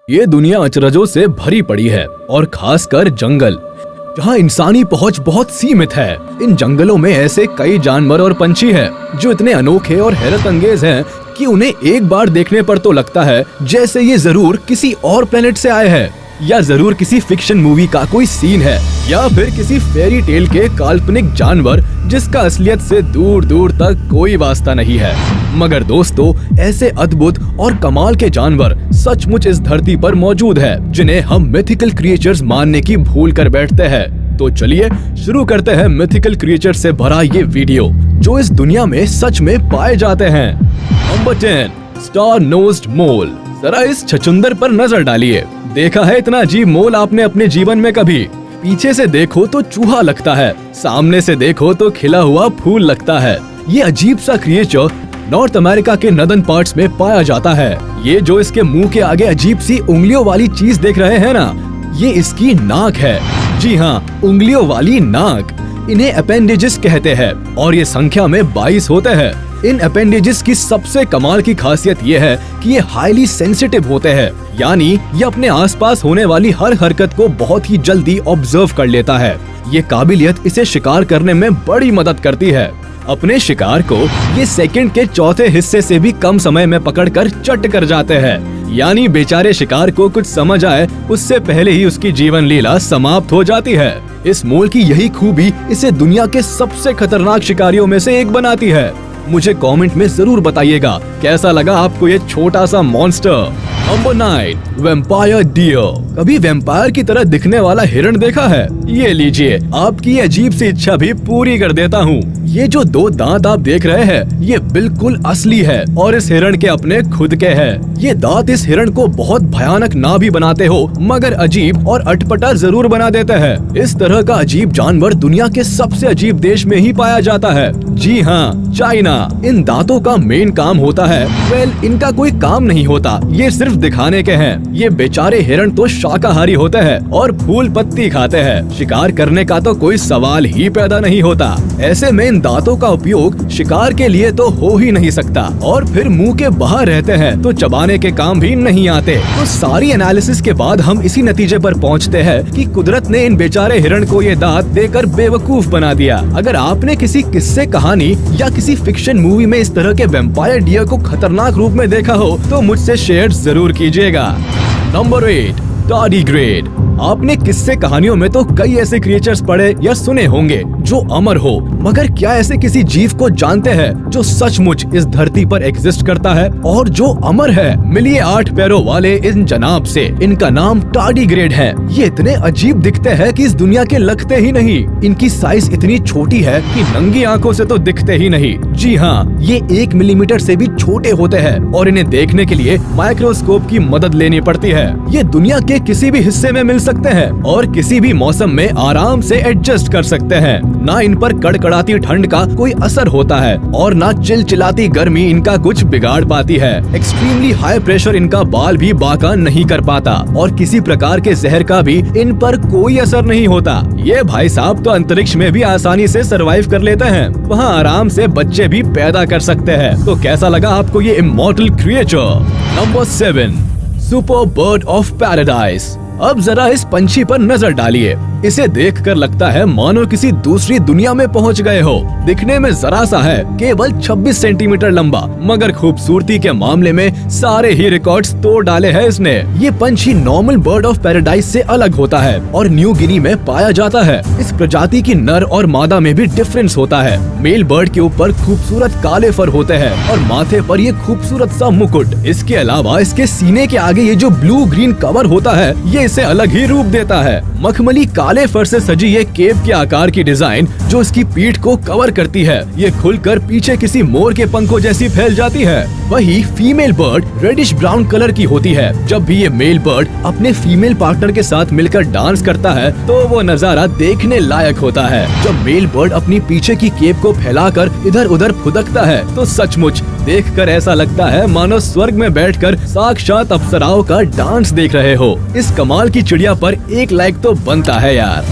ये दुनिया अचरजों से भरी पड़ी है और खासकर जंगल, जहाँ इंसानी पहुंच बहुत सीमित है। इन जंगलों में ऐसे कई जानवर और पंछी हैं जो इतने अनोखे और हैरत अंगेज हैं कि उन्हें एक बार देखने पर तो लगता है जैसे ये जरूर किसी और प्लेनेट से आए हैं, या जरूर किसी फिक्शन मूवी का कोई सीन है, या फिर किसी फेरी टेल के काल्पनिक जानवर जिसका असलियत से दूर दूर तक कोई वास्ता नहीं है। मगर दोस्तों, ऐसे अद्भुत और कमाल के जानवर सचमुच इस धरती पर मौजूद है, जिन्हें हम मिथिकल क्रिएचर्स मानने की भूल कर बैठते हैं। तो चलिए शुरू करते हैं मिथिकल क्रिएचर से भरा ये वीडियो, जो इस दुनिया में सच में पाए जाते हैं। नंबर 10, स्टार नोज्ड मोल। जरा इस छछुंदर पर नजर डालिए। देखा है इतना अजीब मोल आपने अपने जीवन में कभी? पीछे से देखो तो चूहा लगता है, सामने से देखो तो खिला हुआ फूल लगता है। ये अजीब सा क्रिएचर नॉर्थ अमेरिका के नदर्न पार्ट्स में पाया जाता है। ये जो इसके मुंह के आगे अजीब सी उंगलियों वाली चीज देख रहे हैं ना, ये इसकी नाक है। जी हाँ, उंगलियों वाली नाक। इन्हें अपेंडेजेस कहते हैं और ये संख्या में 22 होते हैं। इन अपेंडेजेस की सबसे कमाल की खासियत ये है कि ये हाईली सेंसिटिव होते हैं, यानी ये अपने आसपास होने वाली हर हरकत को बहुत ही जल्दी ऑब्जर्व कर लेता है। ये काबिलियत इसे शिकार करने में बड़ी मदद करती है। अपने शिकार को ये सेकंड के चौथे हिस्से से भी कम समय में पकड़कर चट कर जाते हैं, यानी बेचारे शिकार को कुछ समझ आए उससे पहले ही उसकी जीवन लीला समाप्त हो जाती है। इस मोल की यही खूबी इसे दुनिया के सबसे खतरनाक शिकारियों में से एक बनाती है। मुझे कमेंट में जरूर बताइएगा कैसा लगा आपको ये छोटा सा मॉन्स्टर। Number 9, vampire deer. कभी वैम्पायर की तरह दिखने वाला हिरण देखा है? ये लीजिए, आपकी अजीब सी इच्छा भी पूरी कर देता हूँ। ये जो 2 दांत आप देख रहे हैं, ये बिल्कुल असली है और इस हिरण के अपने खुद के हैं। ये दांत इस हिरण को बहुत भयानक ना भी बनाते हो, मगर अजीब और अटपटा जरूर बना देते हैं। इस तरह का अजीब जानवर दुनिया के सबसे अजीब देश में ही पाया जाता है। जी हाँ, चाइना। इन दांतों का मेन काम होता है, इनका कोई काम नहीं होता, ये सिर्फ दिखाने के हैं। ये बेचारे हिरण तो शाकाहारी होते हैं और फूल पत्ती खाते हैं। शिकार करने का तो कोई सवाल ही पैदा नहीं होता। ऐसे में इन दांतों का उपयोग शिकार के लिए तो हो ही नहीं सकता, और फिर मुंह के बाहर रहते हैं तो चबाने के काम भी नहीं आते। तो सारी एनालिसिस के बाद हम इसी नतीजे पर पहुंचते हैं कि कुदरत ने इन बेचारे हिरण को ये दांत देकर बेवकूफ बना दिया। अगर आपने किसी किस्से, कहानी या किसी फिक्शन मूवी में इस तरह के वैम्पायर डियर को खतरनाक रूप में देखा हो तो मुझसे शेयर जरूर कीजिएगा। Number 8, tardigrade. आपने किस्से कहानियों में तो कई ऐसे क्रिएचर्स पढ़े या सुने होंगे जो अमर हो, मगर क्या ऐसे किसी जीव को जानते हैं जो सचमुच इस धरती पर एग्जिस्ट करता है और जो अमर है? मिलिए 8 पैरों वाले इन जनाब से। इनका नाम टार्डीग्रेड है। ये इतने अजीब दिखते हैं कि इस दुनिया के लगते ही नहीं। इनकी साइज इतनी छोटी है कि नंगी आंखों से तो दिखते ही नहीं। जी हाँ, ये 1 मिलीमीटर से भी छोटे होते हैं और इन्हें देखने के लिए माइक्रोस्कोप की मदद लेनी पड़ती है। ये दुनिया के किसी भी हिस्से में मिल सकते हैं और किसी भी मौसम में आराम से एडजस्ट कर सकते हैं। ना इन पर कड़कड़ाती ठंड का कोई असर होता है और ना चिलचिलाती गर्मी इनका कुछ बिगाड़ पाती है। एक्सट्रीमली हाई प्रेशर इनका बाल भी बाका नहीं कर पाता और किसी प्रकार के जहर का भी इन पर कोई असर नहीं होता। ये भाई साहब तो अंतरिक्ष में भी आसानी से सरवाइव कर लेते हैं, वहाँ आराम से बच्चे भी पैदा कर सकते हैं। तो कैसा लगा आपको ये immortal creature? Number 7, super bird of paradise. अब जरा इस पंछी पर नजर डालिए। इसे देखकर लगता है मानो किसी दूसरी दुनिया में पहुंच गए हो। दिखने में जरा सा है, केवल 26 सेंटीमीटर लंबा, मगर खूबसूरती के मामले में सारे ही रिकॉर्ड्स तोड़ डाले हैं इसने। ये पंछी नॉर्मल बर्ड ऑफ पैराडाइज से अलग होता है और न्यू गिनी में पाया जाता है। इस प्रजाति की नर और मादा में भी डिफरेंस होता है। मेल बर्ड के ऊपर खूबसूरत काले फर होते हैं और माथे पर ये खूबसूरत सा मुकुट। इसके अलावा इसके सीने के आगे ये जो ब्लू ग्रीन कवर होता है, ये इसे अलग ही रूप देता है। मखमली काले फर से सजी ये केप के आकार की डिजाइन जो इसकी पीठ को कवर करती है, ये खुलकर पीछे किसी मोर के पंखों जैसी फैल जाती है। वही female bird reddish brown colour की होती है। जब भी ये मेल बर्ड अपने फीमेल पार्टनर के साथ मिलकर डांस करता है तो वो नजारा देखने लायक होता है। जब मेल बर्ड अपनी पीछे की केप को फैलाकर इधर उधर फुदकता है तो सचमुच देखकर ऐसा लगता है मानो स्वर्ग में बैठकर साक्षात अप्सराओं का डांस देख रहे हो। इस कमाल की चिड़िया पर 1 लाइक तो बनता है यार।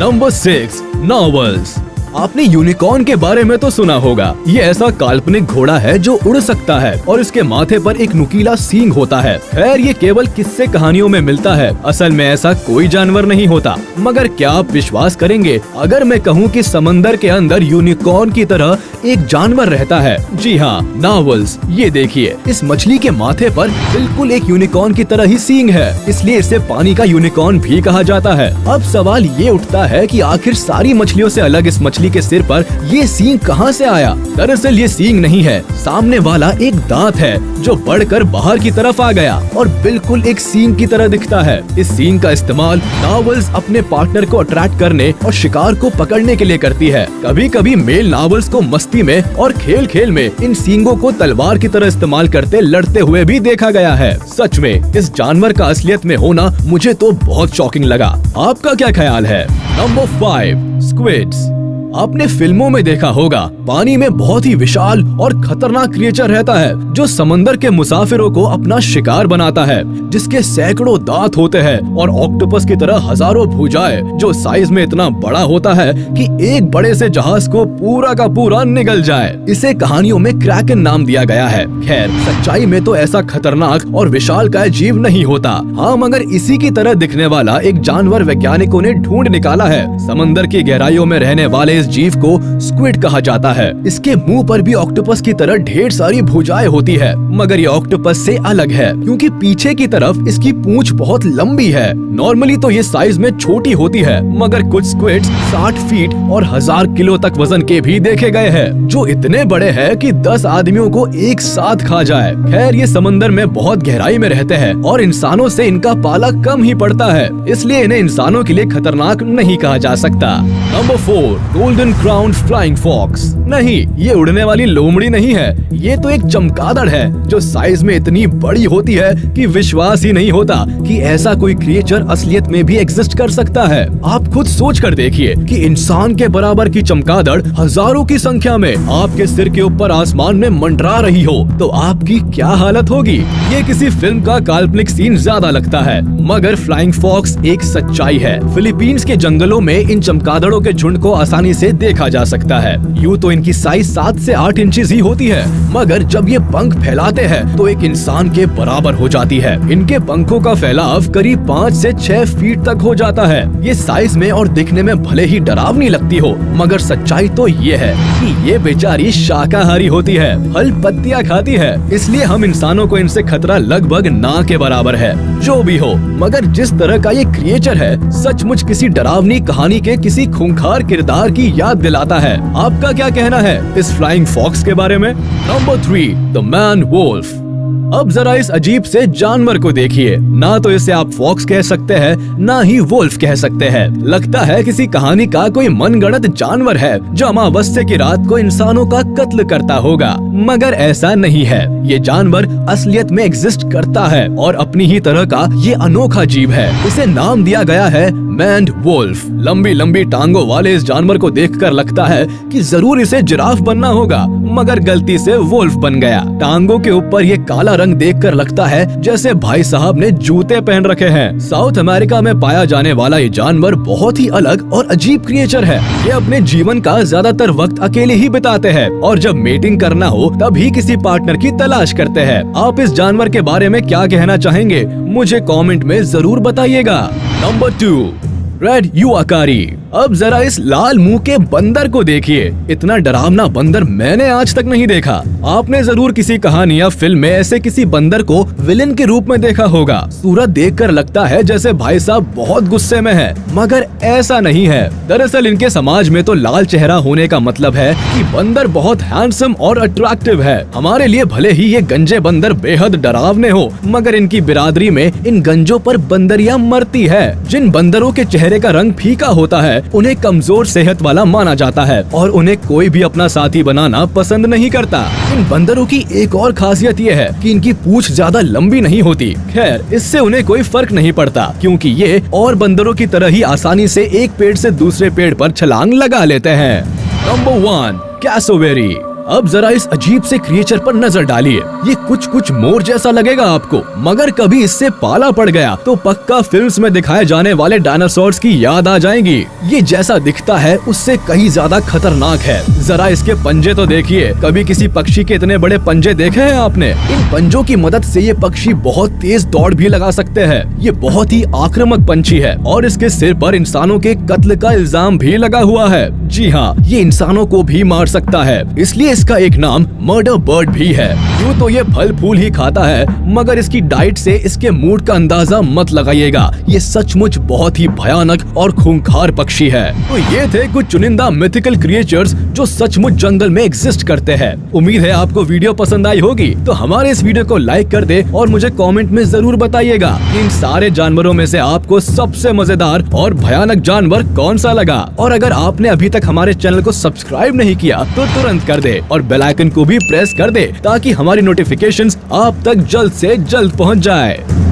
नंबर 6, नॉर्वल्स। आपने यूनिकॉर्न के बारे में तो सुना होगा। ये ऐसा काल्पनिक घोड़ा है जो उड़ सकता है और इसके माथे पर एक नुकीला सींग होता है। खैर ये केवल किस्से कहानियों में मिलता है, असल में ऐसा कोई जानवर नहीं होता। मगर क्या आप विश्वास करेंगे अगर मैं कहूँ कि समंदर के अंदर यूनिकॉर्न की तरह एक जानवर रहता है? जी हाँ, नार्वल्स। ये देखिए, इस मछली के माथे पर बिल्कुल एक यूनिकॉर्न की तरह ही सींग है, इसलिए इसे पानी का यूनिकॉर्न भी कहा जाता है। अब सवाल ये उठता है कि आखिर सारी मछलियों से अलग इस मछली के सिर पर ये सींग कहाँ से आया? दरअसल ये सींग नहीं है, सामने वाला एक दांत है जो बढ़कर बाहर की तरफ आ गया और बिल्कुल एक सींग की तरह दिखता है। इस सींग का इस्तेमाल नार्वल्स अपने पार्टनर को अट्रैक्ट करने और शिकार को पकड़ने के लिए करती है। कभी कभी मेल नार्वल्स को मस्ती में और खेल खेल में इन सींगों को तलवार की तरह इस्तेमाल करते लड़ते हुए भी देखा गया है। सच में इस जानवर का असलियत में होना मुझे तो बहुत शॉकिंग लगा। आपका क्या ख्याल है? Number 5, squids. आपने फिल्मों में देखा होगा, पानी में बहुत ही विशाल और खतरनाक क्रिएचर रहता है जो समंदर के मुसाफिरों को अपना शिकार बनाता है, जिसके सैकड़ों दांत होते हैं और ऑक्टोपस की तरह हजारों भुजाएं जो साइज में इतना बड़ा होता है कि एक बड़े से जहाज को पूरा का पूरा निगल जाए। इसे कहानियों में क्रैकन नाम दिया गया है। खैर सच्चाई में तो ऐसा खतरनाक और विशालकाय जीव नहीं होता। हाँ, मगर इसी की तरह दिखने वाला एक जानवर वैज्ञानिकों ने ढूंढ निकाला है। समंदर की गहराइयों में रहने वाले इस जीव को स्क्विड कहा जाता है। इसके मुंह पर भी ऑक्टोपस की तरह ढेर सारी भुजाएं होती है, मगर ये ऑक्टोपस से अलग है क्योंकि पीछे की तरफ इसकी पूंछ बहुत लंबी है। नॉर्मली तो ये साइज में छोटी होती है, मगर कुछ स्क्विड्स 60 फीट और 1000 किलो तक वजन के भी देखे गए हैं, जो इतने बड़े हैं कि 10 आदमियों को एक साथ खा जाए। खैर ये समंदर में बहुत गहराई में रहते हैं और इंसानों से इनका पाला कम ही पड़ता है, इसलिए इन्हें इंसानों के लिए खतरनाक नहीं कहा जा सकता। Number 4, golden crown flying fox. नहीं, ये उड़ने वाली लोमड़ी नहीं है, ये तो एक चमगादड़ है जो साइज में इतनी बड़ी होती है कि विश्वास ही नहीं होता कि ऐसा कोई क्रिएचर असलियत में भी एग्जिस्ट कर सकता है। आप खुद सोच कर देखिए कि इंसान के बराबर की चमगादड़ हजारों की संख्या में आपके सिर के ऊपर आसमान में मंडरा रही हो तो आपकी क्या हालत होगी? ये किसी फिल्म का काल्पनिक सीन ज्यादा लगता है, मगर फ्लाइंग फॉक्स एक सच्चाई है। फिलीपींस के जंगलों में इन चमगादड़ों के झुंड को आसानी से देखा जा सकता है। यूँ तो इनकी साइज 7 से 8 इंचेस ही होती है, मगर जब ये पंख फैलाते हैं तो एक इंसान के बराबर हो जाती है। इनके पंखों का फैलाव करीब 5 से 6 फीट तक हो जाता है। ये साइज में और दिखने में भले ही डरावनी लगती हो, मगर सच्चाई तो ये है कि ये बेचारी शाकाहारी होती है, फल पत्तियां खाती है, इसलिए हम इंसानों को इनसे खतरा लगभग ना के बराबर है। जो भी हो, मगर जिस तरह का ये क्रिएचर है सचमुच किसी डरावनी कहानी के किसी खूंखार किरदार की याद दिलाता है। आपका क्या कहना है इस फ्लाइंग फॉक्स के बारे में? Number 3, the man wolf. अब जरा इस अजीब से जानवर को देखिए। ना तो इसे आप फॉक्स कह सकते हैं, ना ही वोल्फ कह सकते हैं। लगता है किसी कहानी का कोई मनगढ़ंत जानवर है जो अमावस्या की रात को इंसानों का कत्ल करता होगा, मगर ऐसा नहीं है। ये जानवर असलियत में एग्जिस्ट करता है और अपनी ही तरह का ये अनोखा जीव है। इसे नाम दिया गया है मैन वोल्फ। लंबी लंबी टांगों वाले इस जानवर को देखकर लगता है कि जरूर इसे जिराफ बनना होगा, मगर गलती से वोल्फ बन गया। टांगों के ऊपर ये काला रंग देखकर लगता है जैसे भाई साहब ने जूते पहन रखे हैं। साउथ अमेरिका में पाया जाने वाला ये जानवर बहुत ही अलग और अजीब क्रिएचर है। ये अपने जीवन का ज्यादातर वक्त अकेले ही बिताते हैं और जब मेटिंग करना हो तभी किसी पार्टनर की तलाश करते हैं। आप इस जानवर के बारे में क्या कहना चाहेंगे? मुझे कमेंट में जरूर बताइएगा। नंबर 2, रेड युआकारी। अब जरा इस लाल मुंह के बंदर को देखिए। इतना डरावना बंदर मैंने आज तक नहीं देखा। आपने जरूर किसी कहानी या फिल्म में ऐसे किसी बंदर को विलेन के रूप में देखा होगा। सूरत देखकर लगता है जैसे भाई साहब बहुत गुस्से में है, मगर ऐसा नहीं है। दरअसल इनके समाज में तो लाल चेहरा होने का मतलब है कि बंदर बहुत हैंडसम और अट्रैक्टिव है। हमारे लिए भले ही ये गंजे बंदर बेहद डरावने हो, मगर इनकी बिरादरी में इन गंजों पर बंदरियां मरती है। जिन बंदरों के चेहरे का रंग फीका होता है उन्हें कमजोर सेहत वाला माना जाता है और उन्हें कोई भी अपना साथी बनाना पसंद नहीं करता। इन बंदरों की एक और खासियत ये है कि इनकी पूंछ ज्यादा लंबी नहीं होती। खैर, इससे उन्हें कोई फर्क नहीं पड़ता क्योंकि ये और बंदरों की तरह ही आसानी से एक पेड़ से दूसरे पेड़ पर छलांग लगा लेते हैं। Number 1, cassowary. अब जरा इस अजीब से क्रिएचर पर नजर डालिए। ये कुछ मोर जैसा लगेगा आपको, मगर कभी इससे पाला पड़ गया तो पक्का फिल्म्स में दिखाए जाने वाले डायनासोर्स की याद आ जाएगी। ये जैसा दिखता है उससे कहीं ज्यादा खतरनाक है। जरा इसके पंजे तो देखिए। कभी किसी पक्षी के इतने बड़े पंजे देखे हैं आपने? इन पंजों की मदद से ये पक्षी बहुत तेज दौड़ भी लगा सकते हैं। ये बहुत ही आक्रामक पंछी है और इसके सिर पर इंसानों के कत्ल का इल्जाम भी लगा हुआ है। जी हाँ, ये इंसानों को भी मार सकता है, इसलिए इसका एक नाम मर्डर बर्ड भी है। यूँ तो ये फल फूल ही खाता है, मगर इसकी डाइट से इसके मूड का अंदाजा मत लगाइएगा। ये सचमुच बहुत ही भयानक और खूंखार पक्षी है। तो ये थे कुछ चुनिंदा मिथिकल क्रिएचर्स जो सचमुच जंगल में एग्जिस्ट करते हैं। उम्मीद है आपको वीडियो पसंद आई होगी। तो हमारे इस वीडियो को लाइक कर दे और मुझे कमेंट में जरूर बताइएगा कि इन सारे जानवरों में से आपको सबसे मजेदार और भयानक जानवर कौन सा लगा। और अगर आपने अभी तक हमारे चैनल को सब्सक्राइब नहीं किया तो तुरंत कर दे और बेल आइकन को भी प्रेस कर दे ताकि हमारी नोटिफिकेशंस आप तक जल्द से जल्द पहुंच जाए।